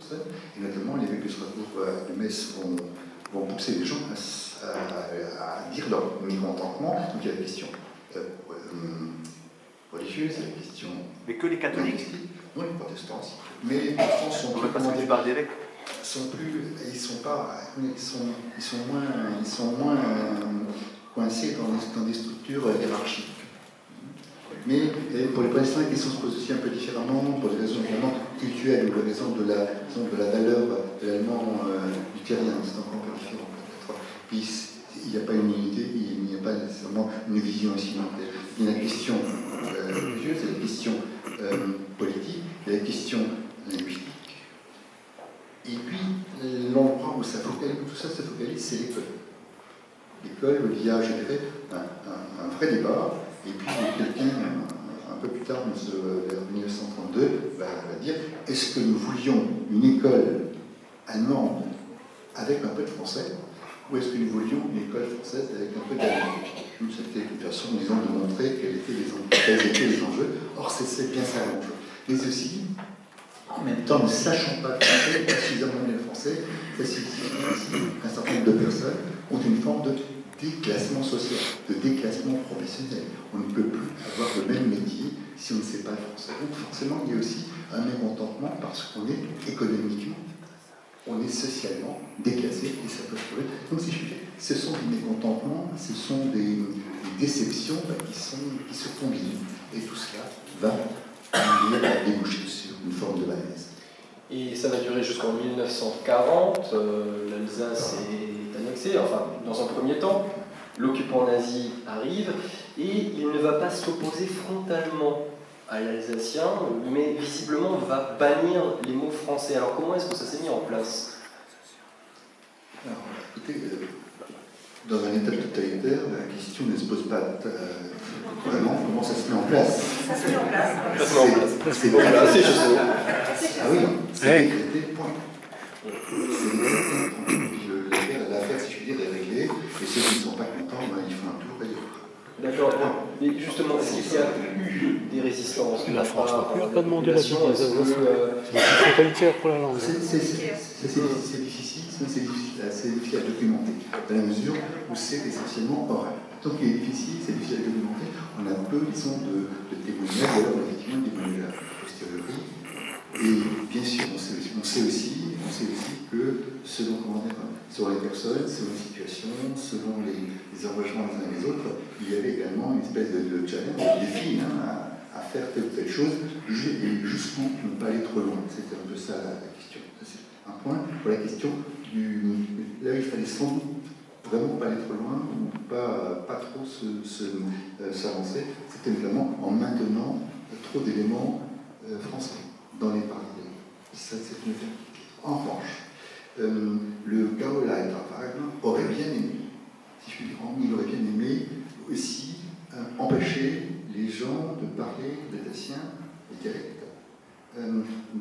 personnes, et notamment les évêques de Strasbourg de Metz vont pousser les gens à dire leur mécontentement. Donc il y a la question religieuse, il y a la question... Mais que les catholiques? Non, les protestants aussi. Mais les protestants sont plus... Parce que tu parles d'évêques. Ils sont moins coincés dans des structures hiérarchiques. Mais pour les Palestiniens, la question se pose aussi un peu différemment, pour des raisons vraiment culturelles, ou pour des raisons de la valeur de l'allemand luthérien, c'est encore un peu différent peut-être. Puis il n'y a pas une unité, il n'y a pas nécessairement une vision aussi. Il y a la question religieuse, il y a la question politique, il y a la question linguistique. Et puis, l'endroit où tout ça se focalise, c'est l'école. L'école, où il y a, je dirais, un vrai débat, et puis quelqu'un, un peu plus tard, vers 1932, va dire, est-ce que nous voulions une école allemande avec un peu de français, ou est-ce que nous voulions une école française avec un peu d'allemand? C'était une façon, disons, de montrer quels étaient les enjeux. Or, c'est bien ça l'enjeu. Mais aussi, en même temps, ne sachant pas le français, pas suffisamment bien le français, ça signifie qu'un certain nombre de personnes ont une forme de déclassement social, de déclassement professionnel. On ne peut plus avoir le même métier si on ne sait pas le français. Donc forcément, il y a aussi un mécontentement parce qu'on est économiquement, on est socialement déclassé et ça peut se trouver. Donc si je dis, ce sont des mécontentements, ce sont des déceptions qui se combinent. Et tout cela va déboucher sur une forme de malaise. Et ça va durer jusqu'en 1940, l'Alsace est annexée, enfin dans un premier temps, l'occupant nazi arrive et il ne va pas s'opposer frontalement à l'alsacien, mais visiblement va bannir les mots français. Alors comment est-ce que ça s'est mis en place? Alors, écoutez, dans un État totalitaire, la question ne se pose pas vraiment comment ça se met en place. Ça se met en place. C'est ah oui, c'est décrété, point. L'affaire, si je puis dire, est réglée, et ceux qui ne sont pas contents, ils font un tour ailleurs. D'accord. Mais justement, est-ce qu'il y a eu des résistances? La France n'a plus pas demandé la suite des c'est totalitaire pour la langue. C'est difficile à documenter, dans la mesure où c'est essentiellement oral. Donc il est difficile à documenter. On a peu, disons, de témoignages, ou alors effectivement des témoignages a posteriori. Et bien sûr, on sait aussi que selon les personnes, selon les situations, selon les engagements les uns les autres, il y avait également une espèce de challenge, de défi à faire telle ou telle chose, et jusqu'où ne pas aller trop loin. C'était un peu ça la question. C'est un point pour la question là il fallait sans doute vraiment pas aller trop loin ou pas trop s'avancer. C'était notamment en maintenant trop d'éléments français dans les parties. Ça, c'est une vérité. En revanche, le Gauleiter Wagner aurait bien aimé, si je puis dire, il aurait bien aimé aussi empêcher les gens de parler l'alsacien et dialecte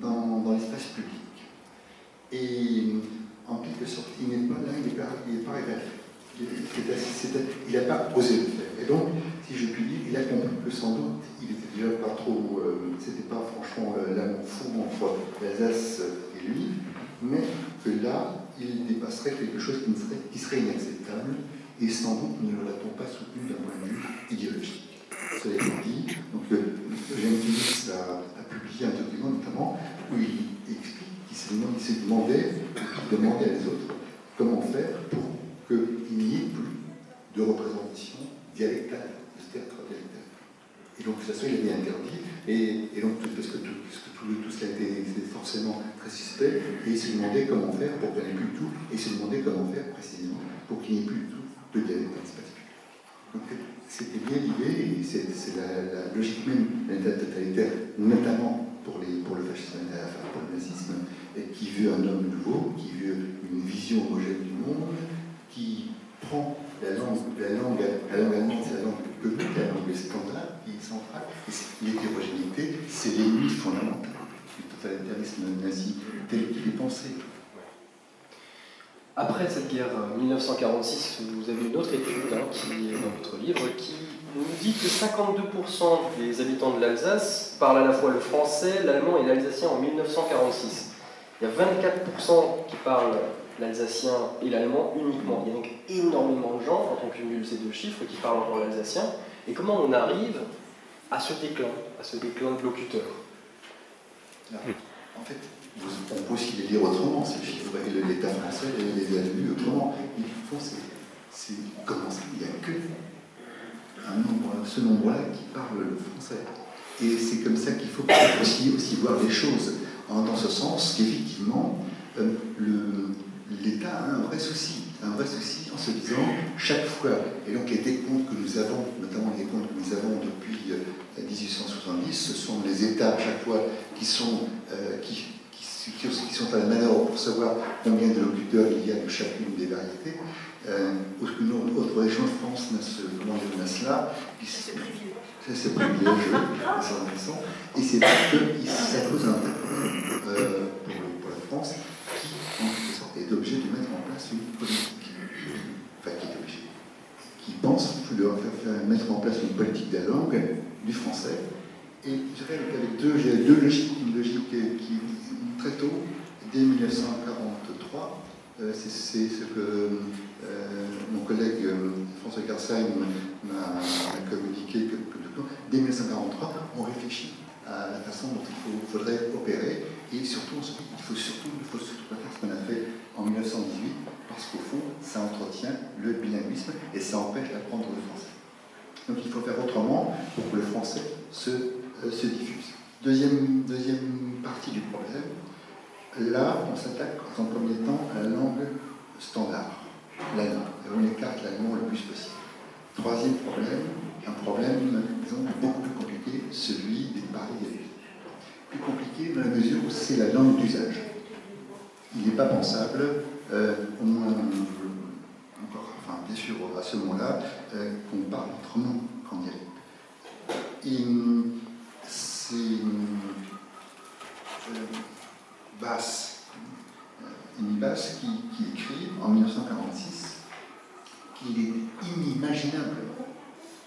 dans l'espace public. Et en quelque sorte, il n'est pas là, il n'est pas révélé. Il n'a pas osé le faire. Et donc, si je puis dire, il a compris que sans doute, il était déjà pas trop, c'était pas franchement l'amour fou entre l'Alsace et lui, mais que là, il dépasserait quelque chose qui serait inacceptable, et sans doute ne l'a-t-on pas soutenu d'un point de vue idéologique. Cela étant dit, donc Eugène Phillips a publié un document notamment où il explique qu'il demandait à les autres comment faire pour qu'il n'y ait plus de représentation dialectale, de théâtre dialectal. Et donc, ça soit, il avait interdit, et donc, parce que tout cela était forcément très suspect, et il se demandait comment faire pour qu'il n'y ait plus de tout, et il se demandait comment faire précisément pour qu'il n'y ait plus de tout de dialecte dans l'espace public. Donc, c'était bien l'idée, et c'est la logique même d'un État totalitaire, notamment pour le fascisme, enfin pour le nazisme, et qui veut un homme nouveau, qui veut une vision homogène du monde, qui prend la langue allemande, c'est la langue commune, la langue standard, qui est centrale, et l'hétérogénéité, c'est l'ennemi fondamental du totalitarisme nazi tel qu'il est pensé. Après cette guerre 1946, vous avez une autre étude qui est dans votre livre qui nous dit que 52% des habitants de l'Alsace parlent à la fois le français, l'allemand et l'alsacien en 1946. Il y a 24% qui parlent l'alsacien et l'allemand uniquement. Il y a donc énormément de gens, quand on cumule ces deux chiffres, qui parlent encore l'alsacien. Et comment on arrive à ce déclin de locuteurs? En fait, on peut aussi les lire autrement, ces chiffres, et l'État français les a lus autrement. Il faut, c'est comment ça, il n'y a que ce nombre-là qui parle le français. Et c'est comme ça qu'il faut aussi voir les choses, dans ce sens qu'effectivement, l'État a un vrai souci en se disant, chaque fois, et donc les décomptes que nous avons, notamment les décomptes que nous avons depuis 1870, ce sont les États, chaque fois, qui sont à la manœuvre pour savoir combien de locuteurs il y a de chacune des variétés. Aucune autre région de France n'a cela. C'est privilégieux, c'est intéressant. Et c'est vrai que ça pose un problème pour la France qui, en quelque sorte, est obligée de mettre en place une politique. Enfin, qui est obligée. Qui pense qu'il doit mettre en place une politique de la langue, du français. Et je dirais qu'avec deux logiques, une logique qui, très tôt, dès 1943, c'est ce que mon collègue François Kersheim m'a communiqué quelque temps. Dès 1943, on réfléchit à la façon dont il faudrait opérer, et surtout, il faut surtout pas faire ce qu'on a fait en 1918, parce qu'au fond, ça entretient le bilinguisme et ça empêche d'apprendre le français. Donc il faut faire autrement pour que le français se diffuse. Deuxième partie du problème, là, on s'attaque en premier temps à la langue standard, l'allemand, et on écarte l'allemand le plus possible. Troisième problème, un problème, disons, beaucoup plus compliqué, celui des paris et plus compliqué dans la mesure où c'est la langue d'usage. Il n'est pas pensable, au moins, enfin, bien sûr, à ce moment-là, qu'on parle autrement qu'en dialecte. C'est Basse qui écrit en 1946 qu'il est inimaginable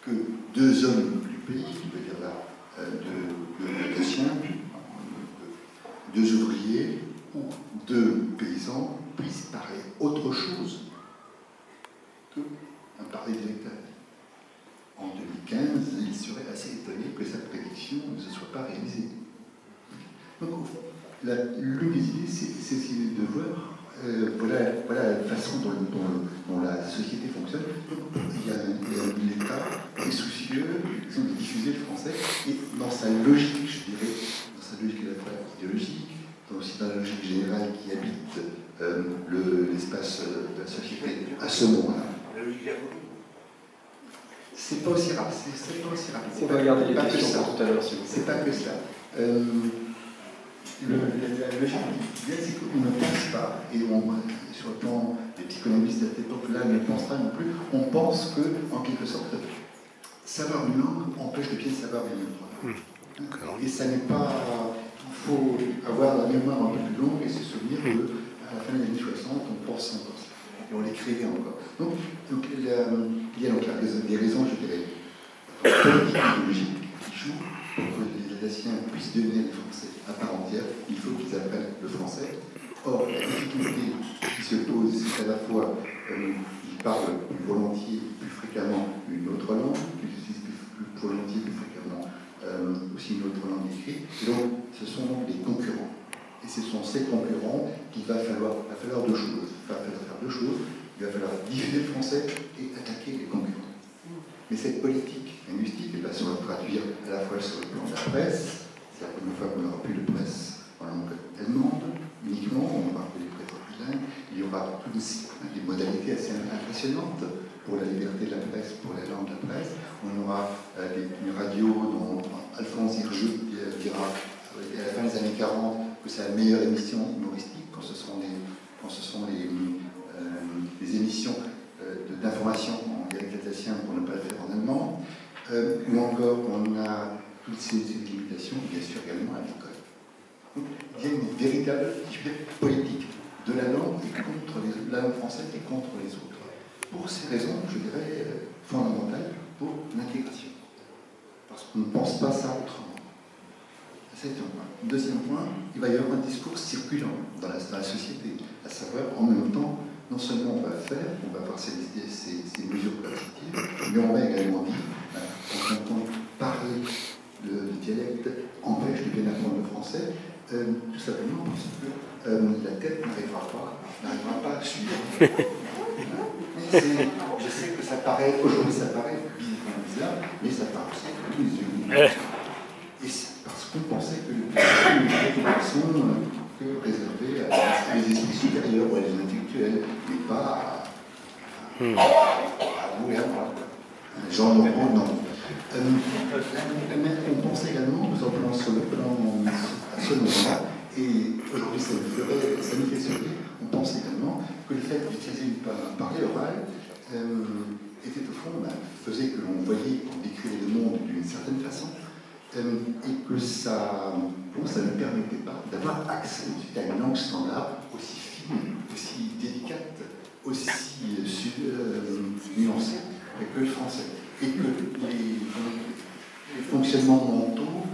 que deux hommes du pays, qui veut dire là deux Alsaciens, deux ouvriers ou deux paysans, puissent parler autre chose qu'un parler dialectal. En 2015, il serait assez étonné que sa prédiction ne se soit pas réalisée. Donc, l'une des idées, c'est de voir, voilà la façon dont la société fonctionne. Il y a l'État qui est soucieux de diffuser le français, et dans sa logique, je dirais, dans sa logique à la fois idéologique, aussi dans la logique générale qui habite l'espace de la société à ce moment-là. C'est pas aussi rapide. On va regarder les questions pour tout à l'heure, si vous voulez. C'est pas que ça. La logique c'est qu'on ne pense pas, et sur le plan des psychanalystes à cette époque-là ne pensent pas non plus, on pense que, en quelque sorte, savoir une langue empêche de bien savoir une autre. Et ça n'est pas... Il faut avoir la mémoire un peu plus longue et se souvenir qu'à la fin des années 60, on pense encore ça. Et on l'écrivait encore. Donc il y a donc des raisons, je dirais, politiques et idéologiques qui jouent pour que les Alsaciens puissent devenir des Français à part entière. Il faut qu'ils apprennent le français. Or, la difficulté qui se pose, c'est à la fois qu'ils parlent plus volontiers, plus fréquemment une autre langue, qu'ils utilisent plus volontiers, plus fréquemment aussi une autre langue écrite. Et donc, ce sont donc des concurrents. Et ce sont ces concurrents qu'il va falloir deux choses. Il va falloir faire deux choses. Il va falloir diffuser le français et attaquer les concurrents. Mais cette politique linguistique, elle va se traduire à la fois sur le plan de la presse. C'est la première fois qu'on n'aura plus de presse en langue allemande uniquement, on n'aura plus de presse bilingue. Il y aura toutes des modalités assez impressionnantes pour la liberté de la presse, pour la langue de la presse. On aura une radio dont Alphonse Hirjou dira à la fin des années 40 que c'est la meilleure émission humoristique quand ce sont les émissions d'information en dialecte alsacien pour ne pas le faire en allemand, ou encore on a toutes ces limitations, bien sûr également à l'école. Donc il y a une véritable politique de la langue la langue française et contre les autres. Pour ces raisons, je dirais, fondamentales pour l'intégration. Parce qu'on ne pense pas ça autrement. C'est un point. Deuxième point, il va y avoir un discours circulant dans la société, à savoir, en même temps, non seulement on va avoir ces mesures coercitives, mais on va également dire, en même temps, parler le dialecte empêche de bien apprendre le français, tout simplement parce que la tête n'arrivera pas à suivre. Je sais que ça paraît, aujourd'hui ça paraît bizarre, mais ça paraît aussi que tous les yeux. Et c'est parce qu'on pensait que les ne sont que réservés à des esprits supérieurs ou à des intellectuels, mais pas à vous et à moi. Jean Laurent, non. On pense également, nous en parlons sur le plan à ce moment-là, et aujourd'hui ça nous fait sourire, on pense également que le fait d'utiliser un parler oral était au fond, faisait que l'on voyait, on décrivait le monde d'une certaine façon, et que ça ne permettait pas d'avoir accès à une langue standard aussi fine, aussi délicate, aussi nuancée que le français. Et que les fonctionnements mentaux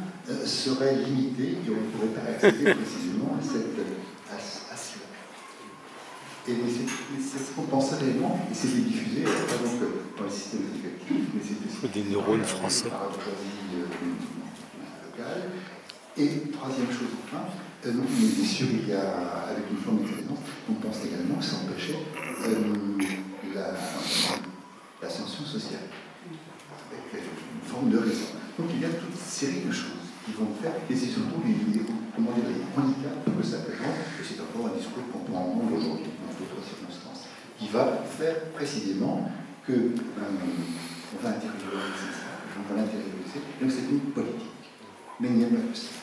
seraient limités et on ne pourrait pas accéder précisément à cela. Et c'est ce qu'on pensait réellement, et c'était diffusé, pas donc dans les systèmes éducatifs, mais c'était des neurones français. Par la locale. Et troisième chose, enfin, mais bien sûr, il y a, avec une forme d'intelligence, on pense également que ça empêchait l'ascension sociale, avec une forme de raison. Donc il y a toute une série de choses qui vont faire, et c'est surtout les handicaps que ça présente, et c'est encore un discours qu'on peut entendre aujourd'hui dans d'autres circonstances, qui va faire précisément que on va intérioriser ça, on va l'intérioriser, donc c'est une politique. Mais il n'y a pas que ça.